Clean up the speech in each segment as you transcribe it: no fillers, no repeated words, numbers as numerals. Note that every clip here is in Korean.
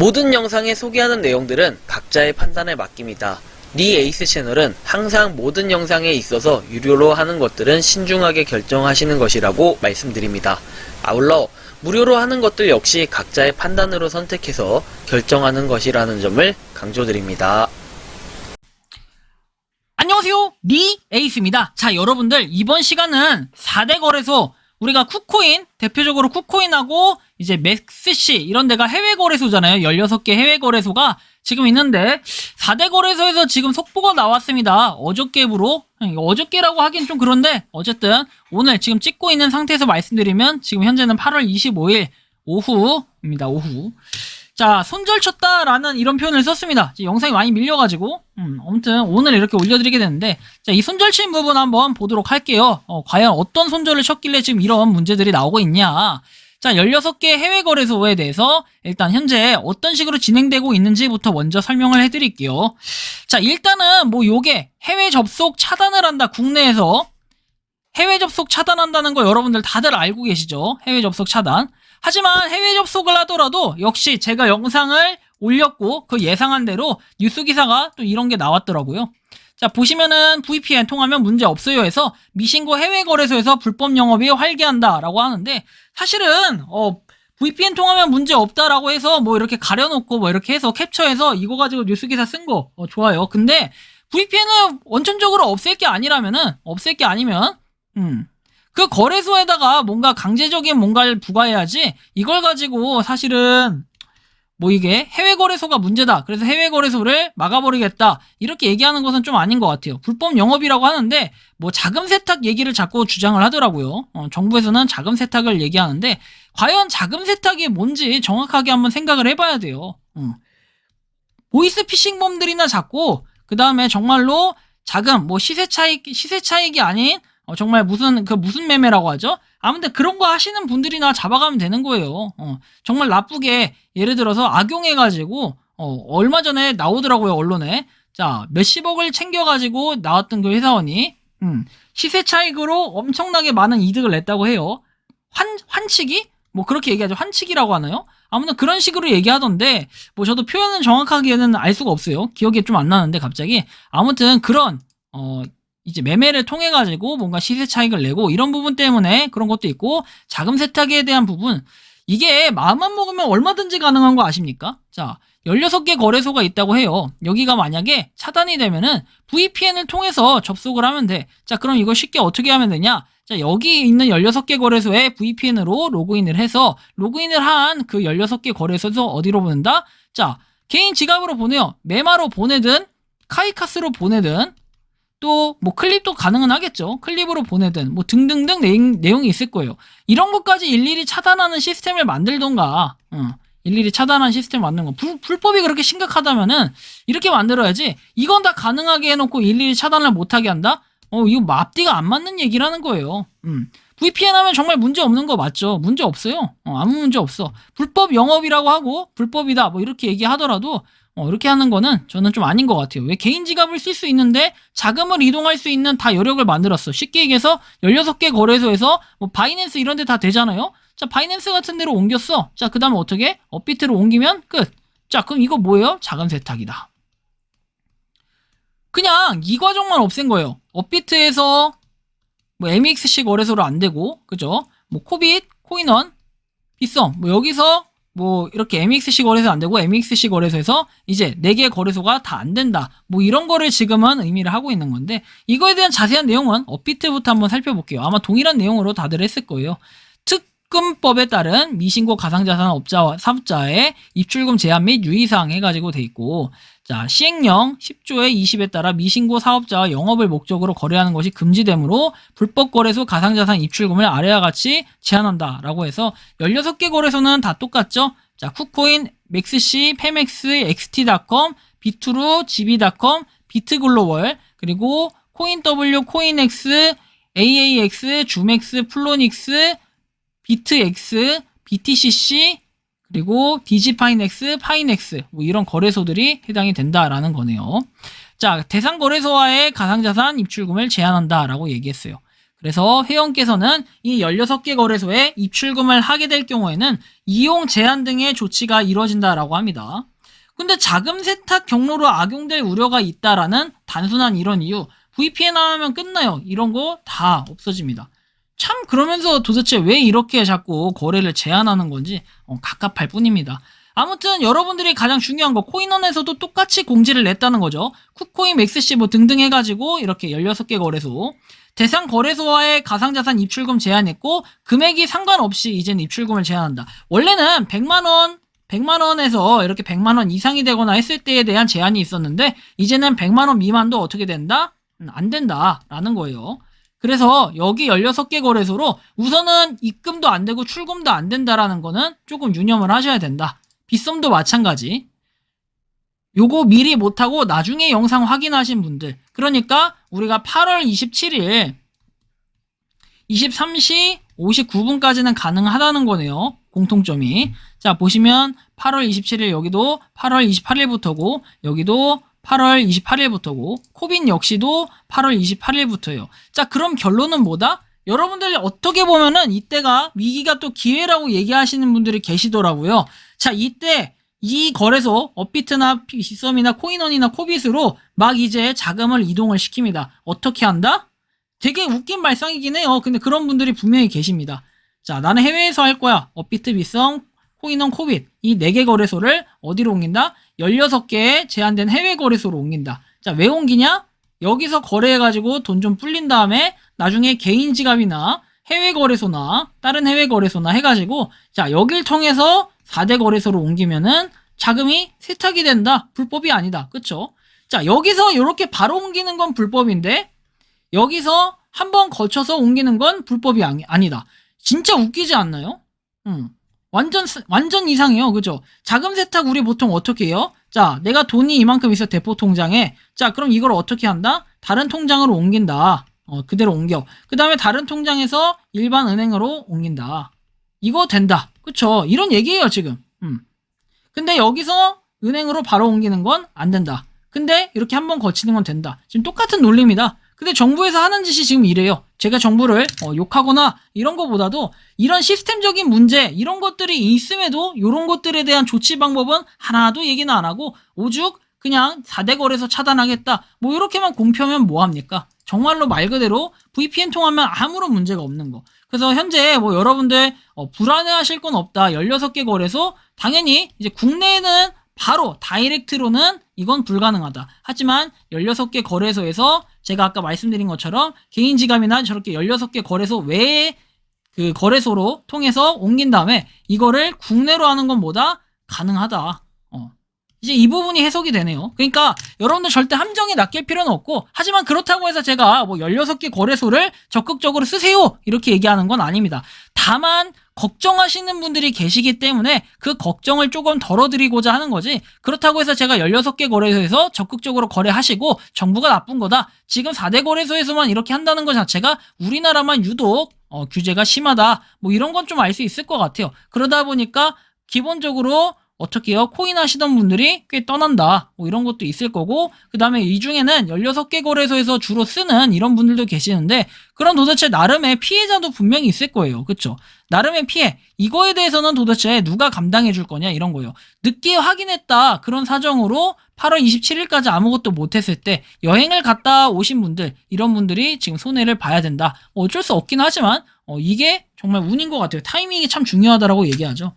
모든 영상에 소개하는 내용들은 각자의 판단에 맡깁니다. 니 에이스 채널은 항상 모든 영상에 있어서 유료로 하는 것들은 신중하게 결정하시는 것이라고 말씀드립니다. 아울러 무료로 하는 것들 역시 각자의 판단으로 선택해서 결정하는 것이라는 점을 강조드립니다. 안녕하세요, 니 에이스입니다. 자, 여러분들 이번 시간은 4대 거래소, 우리가 쿠코인, 대표적으로 쿠코인하고 이제 맥스시 이런 데가 해외 거래소잖아요. 16개 해외 거래소가 지금 있는데 4대 거래소에서 지금 속보가 나왔습니다. 어저께부로, 어저께라고 하긴 좀 그런데 어쨌든 오늘 지금 찍고 있는 상태에서 말씀드리면 지금 현재는 8월 25일 오후입니다. 오후. 자, 손절쳤다라는 이런 표현을 썼습니다. 영상이 많이 밀려가지고 아무튼 오늘 이렇게 올려드리게 됐는데, 자, 이 손절친 부분 한번 보도록 할게요. 과연 어떤 손절을 쳤길래 지금 이런 문제들이 나오고 있냐. 자, 16개 해외 거래소에 대해서 일단 현재 어떤 식으로 진행되고 있는지부터 먼저 설명을 해드릴게요. 자, 일단은 뭐 요게 해외 접속 차단을 한다. 국내에서 해외 접속 차단한다는 거 여러분들 다들 알고 계시죠? 해외 접속 차단. 하지만 해외 접속을 하더라도 역시 제가 영상을 올렸고 그 예상한 대로 뉴스 기사가 또 이런 게 나왔더라고요. 자, 보시면은 VPN 통하면 문제 없어요 해서 미신고 해외 거래소에서 불법 영업이 활개한다 라고 하는데, 사실은 VPN 통하면 문제 없다라고 해서 뭐 이렇게 가려놓고 뭐 이렇게 해서 캡처해서 이거 가지고 뉴스 기사 쓴 거 좋아요. 근데 VPN을 원천적으로 없앨 게 아니면 그 거래소에다가 뭔가 강제적인 뭔가를 부과해야지, 이걸 가지고 사실은 뭐 이게 해외 거래소가 문제다, 그래서 해외 거래소를 막아버리겠다, 이렇게 얘기하는 것은 좀 아닌 것 같아요. 불법 영업이라고 하는데 뭐 자금 세탁 얘기를 자꾸 주장을 하더라고요. 정부에서는 자금 세탁을 얘기하는데 과연 자금 세탁이 뭔지 정확하게 한번 생각을 해봐야 돼요. 보이스 피싱범들이나 잡고 그 다음에 정말로 자금 뭐 시세 차익이 아닌 정말 무슨 매매라고 하죠? 아무튼 그런 거 하시는 분들이나 잡아가면 되는 거예요. 정말 나쁘게 예를 들어서 악용해가지고 얼마 전에 나오더라고요, 언론에. 자, 몇십억을 챙겨가지고 나왔던 그 회사원이 시세 차익으로 엄청나게 많은 이득을 냈다고 해요. 환치기? 뭐 그렇게 얘기하죠. 환치기라고 하나요? 아무튼 그런 식으로 얘기하던데 뭐 저도 표현은 정확하게는 알 수가 없어요. 기억이 좀 안 나는데 갑자기. 아무튼 그런 이제 매매를 통해 가지고 뭔가 시세 차익을 내고 이런 부분 때문에 그런 것도 있고, 자금 세탁에 대한 부분, 이게 마음만 먹으면 얼마든지 가능한 거 아십니까? 자, 16개 거래소가 있다고 해요. 여기가 만약에 차단이 되면은 VPN을 통해서 접속을 하면 돼. 자, 그럼 이거 쉽게 어떻게 하면 되냐? 자, 여기 있는 16개 거래소에 VPN으로 로그인을 해서 로그인을 한 그 16개 거래소에서 어디로 보낸다? 자, 개인 지갑으로 보내요. 메마로 보내든 카이카스로 보내든 또 뭐 클립도 가능은 하겠죠. 클립으로 보내든 뭐 등등등 내용이 있을 거예요. 이런 것까지 일일이 차단하는 시스템을 만들던가, 일일이 차단하는 시스템 만드는 거. 불법이 그렇게 심각하다면은 이렇게 만들어야지. 이건 다 가능하게 해놓고 일일이 차단을 못하게 한다? 이거 앞뒤가 안 맞는 얘기라는 거예요. VPN 하면 정말 문제 없는 거 맞죠? 문제 없어요. 아무 문제 없어. 불법 영업이라고 하고 불법이다 뭐 이렇게 얘기하더라도 이렇게 하는 거는 저는 좀 아닌 것 같아요. 왜 개인 지갑을 쓸 수 있는데 자금을 이동할 수 있는 다 여력을 만들었어. 쉽게 얘기해서 16개 거래소에서 뭐 바이낸스 이런 데 다 되잖아요. 자, 바이낸스 같은 데로 옮겼어. 자, 그 다음에 어떻게? 업비트로 옮기면 끝. 자, 그럼 이거 뭐예요? 자금 세탁이다. 그냥 이 과정만 없앤 거예요. 업비트에서 뭐 MXC 거래소로 안 되고, 그죠? 뭐 코빗, 코인원, 빗썸, 뭐 여기서 뭐 이렇게 MXC 거래소 안 되고 MXC 거래소에서 이제 4개 거래소가 다 안 된다. 뭐 이런 거를 지금은 의미를 하고 있는 건데, 이거에 대한 자세한 내용은 업비트부터 한번 살펴볼게요. 아마 동일한 내용으로 다들 했을 거예요. 특금법에 따른 미신고 가상자산 업자와 사업자의 입출금 제한 및 유의사항 해가지고 돼 있고, 자, 시행령 10조의 20에 따라 미신고 사업자와 영업을 목적으로 거래하는 것이 금지되므로 불법 거래소 가상자산 입출금을 아래와 같이 제한한다 라고 해서 16개 거래소는 다 똑같죠. 자, 쿠코인, 맥스시, 페맥스, xt.com, 비투루, gb.com, 비트글로벌, 그리고 코인W, 코인X, AAX, 주맥스, 플로닉스, 비트X, BTCC, 그리고 디지파이넥스, 파이넥스 뭐 이런 거래소들이 해당이 된다라는 거네요. 자, 대상 거래소와의 가상자산 입출금을 제한한다라고 얘기했어요. 그래서 회원께서는 이 16개 거래소에 입출금을 하게 될 경우에는 이용 제한 등의 조치가 이뤄진다라고 합니다. 근데 자금 세탁 경로로 악용될 우려가 있다라는 단순한 이런 이유, VPN 하면 끝나요. 이런 거 다 없어집니다. 참 그러면서 도대체 왜 이렇게 자꾸 거래를 제한하는 건지 갑갑할 뿐입니다. 아무튼 여러분들이 가장 중요한 거 코인원에서도 똑같이 공지를 냈다는 거죠. 쿠코인, 맥스시 뭐 등등 해가지고 이렇게 16개 거래소 대상 거래소와의 가상자산 입출금 제한했고 금액이 상관없이 이제는 입출금을 제한한다. 원래는 100만원에서 이렇게 100만원 이상이 되거나 했을 때에 대한 제한이 있었는데 이제는 100만원 미만도 어떻게 된다? 안 된다라는 거예요. 그래서 여기 16개 거래소로 우선은 입금도 안 되고 출금도 안 된다라는 거는 조금 유념을 하셔야 된다. 빗썸도 마찬가지. 요거 미리 못하고 나중에 영상 확인하신 분들, 그러니까 우리가 8월 27일 23시 59분까지는 가능하다는 거네요. 공통점이. 자, 보시면 8월 27일 여기도 8월 28일부터고 여기도 8월 28일부터고 코빈 역시도 8월 28일부터예요. 자, 그럼 결론은 뭐다? 여러분들 어떻게 보면은 이때가 위기가 또 기회라고 얘기하시는 분들이 계시더라고요. 자, 이때 이 거래소 업비트나 빗썸이나 코인원이나 코빗으로 막 이제 자금을 이동을 시킵니다. 어떻게 한다? 되게 웃긴 발상이긴 해요. 근데 그런 분들이 분명히 계십니다. 자, 나는 해외에서 할 거야. 업비트, 빗썸, 코인원, 코빗 이 4개 거래소를 어디로 옮긴다? 16개의 제한된 해외 거래소로 옮긴다. 자, 왜 옮기냐? 여기서 거래해가지고 돈 좀 불린 다음에 나중에 개인 지갑이나 해외 거래소나 다른 해외 거래소나 해가지고 자, 여길 통해서 4대 거래소로 옮기면은 자금이 세탁이 된다. 불법이 아니다. 그쵸? 자, 여기서 이렇게 바로 옮기는 건 불법인데 여기서 한번 거쳐서 옮기는 건 불법이 아니다. 진짜 웃기지 않나요? 완전 이상해요. 그죠? 자금 세탁 우리 보통 어떻게 해요? 자, 내가 돈이 이만큼 있어 대포 통장에. 자, 그럼 이걸 어떻게 한다? 다른 통장으로 옮긴다. 그대로 옮겨. 그 다음에 다른 통장에서 일반 은행으로 옮긴다. 이거 된다. 그쵸? 이런 얘기예요, 지금. 근데 여기서 은행으로 바로 옮기는 건 안 된다. 근데 이렇게 한번 거치는 건 된다. 지금 똑같은 논리입니다. 근데 정부에서 하는 짓이 지금 이래요. 제가 정부를 욕하거나 이런 거보다도 이런 시스템적인 문제 이런 것들이 있음에도 이런 것들에 대한 조치 방법은 하나도 얘기는 안 하고 오죽 그냥 4대 거래소 차단하겠다 뭐 이렇게만 공표하면 뭐합니까? 정말로 말 그대로 VPN 통하면 아무런 문제가 없는 거. 그래서 현재 뭐 여러분들 불안해하실 건 없다. 16개 거래소 당연히 이제 국내에는 바로 다이렉트로는 이건 불가능하다. 하지만 16개 거래소에서 제가 아까 말씀드린 것처럼 개인 지갑이나 저렇게 16개 거래소 외에 그 거래소로 통해서 옮긴 다음에 이거를 국내로 하는 건 뭐다? 가능하다. 이제 이 부분이 해석이 되네요. 그러니까 여러분들 절대 함정에 낚일 필요는 없고 하지만 그렇다고 해서 제가 뭐 16개 거래소를 적극적으로 쓰세요 이렇게 얘기하는 건 아닙니다. 다만 걱정하시는 분들이 계시기 때문에 그 걱정을 조금 덜어드리고자 하는 거지 그렇다고 해서 제가 16개 거래소에서 적극적으로 거래하시고 정부가 나쁜 거다. 지금 4대 거래소에서만 이렇게 한다는 것 자체가 우리나라만 유독 규제가 심하다. 뭐 이런 건 좀 알 수 있을 것 같아요. 그러다 보니까 기본적으로 어떻게 해요? 코인 하시던 분들이 꽤 떠난다. 뭐 이런 것도 있을 거고 그 다음에 이 중에는 16개 거래소에서 주로 쓰는 이런 분들도 계시는데 그럼 도대체 나름의 피해자도 분명히 있을 거예요. 그쵸? 나름의 피해. 이거에 대해서는 도대체 누가 감당해 줄 거냐 이런 거예요. 늦게 확인했다. 그런 사정으로 8월 27일까지 아무것도 못했을 때 여행을 갔다 오신 분들 이런 분들이 지금 손해를 봐야 된다. 어쩔 수 없긴 하지만 이게 정말 운인 것 같아요. 타이밍이 참 중요하다라고 얘기하죠.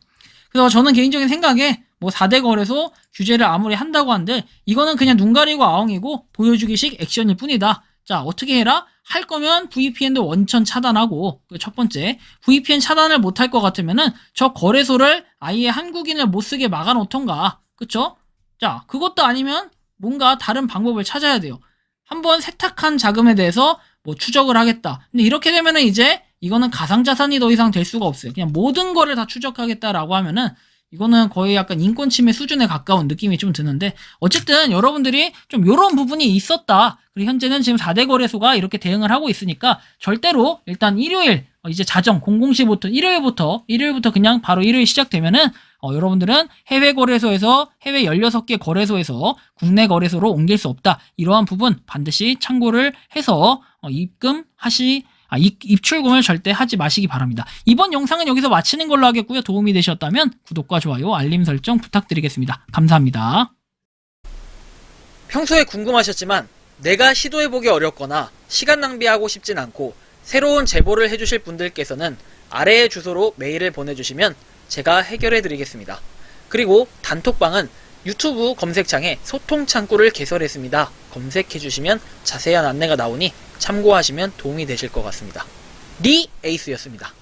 그래서 저는 개인적인 생각에 뭐 4대 거래소 규제를 아무리 한다고 한들 이거는 그냥 눈 가리고 아웅이고 보여주기식 액션일 뿐이다. 자, 어떻게 해라? 할 거면 VPN도 원천 차단하고 첫 번째 VPN 차단을 못할 것 같으면은 저 거래소를 아예 한국인을 못 쓰게 막아놓던가. 그쵸? 자, 그것도 아니면 뭔가 다른 방법을 찾아야 돼요. 한번 세탁한 자금에 대해서 뭐 추적을 하겠다. 근데 이렇게 되면은 이제 이거는 가상자산이 더 이상 될 수가 없어요. 그냥 모든 거를 다 추적하겠다라고 하면은 이거는 거의 약간 인권 침해 수준에 가까운 느낌이 좀 드는데 어쨌든 여러분들이 좀 요런 부분이 있었다. 그리고 현재는 지금 4대 거래소가 이렇게 대응을 하고 있으니까 절대로 일단 일요일 이제 자정 00시부터 일요일부터 그냥 바로 일요일 시작되면은 여러분들은 해외 거래소에서 해외 16개 거래소에서 국내 거래소로 옮길 수 없다. 이러한 부분 반드시 참고를 해서 입금하시 입출금을 절대 하지 마시기 바랍니다. 이번 영상은 여기서 마치는 걸로 하겠고요. 도움이 되셨다면 구독과 좋아요, 알림 설정 부탁드리겠습니다. 감사합니다. 평소에 궁금하셨지만 내가 시도해보기 어렵거나 시간 낭비하고 싶진 않고 새로운 제보를 해주실 분들께서는 아래의 주소로 메일을 보내주시면 제가 해결해드리겠습니다. 그리고 단톡방은 유튜브 검색창에 소통 창구를 개설했습니다. 검색해주시면 자세한 안내가 나오니 참고하시면 도움이 되실 것 같습니다. 리 에이스였습니다.